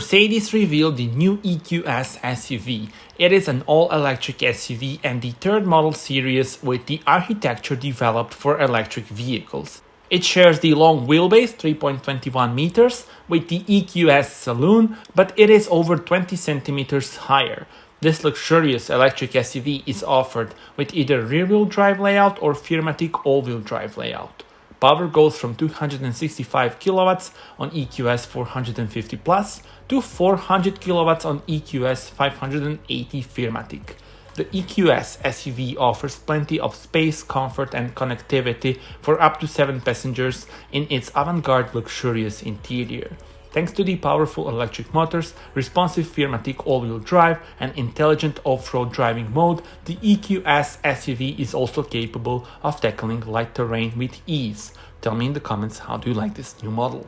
Mercedes revealed the new EQS SUV. It is an all-electric SUV and the third model series with the architecture developed for electric vehicles. It shares the long wheelbase 3.21 meters with the EQS Saloon, but it is over 20 centimeters higher. This luxurious electric SUV is offered with either rear-wheel drive layout or Firmatic all-wheel drive layout. Power goes from 265 kilowatts on EQS 450 Plus to 400 kilowatts on EQS 580 Firmatic. The EQS SUV offers plenty of space, comfort and connectivity for up to 7 passengers in its avant-garde luxurious interior. Thanks to the powerful electric motors, responsive Firmatic all-wheel drive and intelligent off-road driving mode, the EQS SUV is also capable of tackling light terrain with ease. Tell me in the comments, how do you like this new model?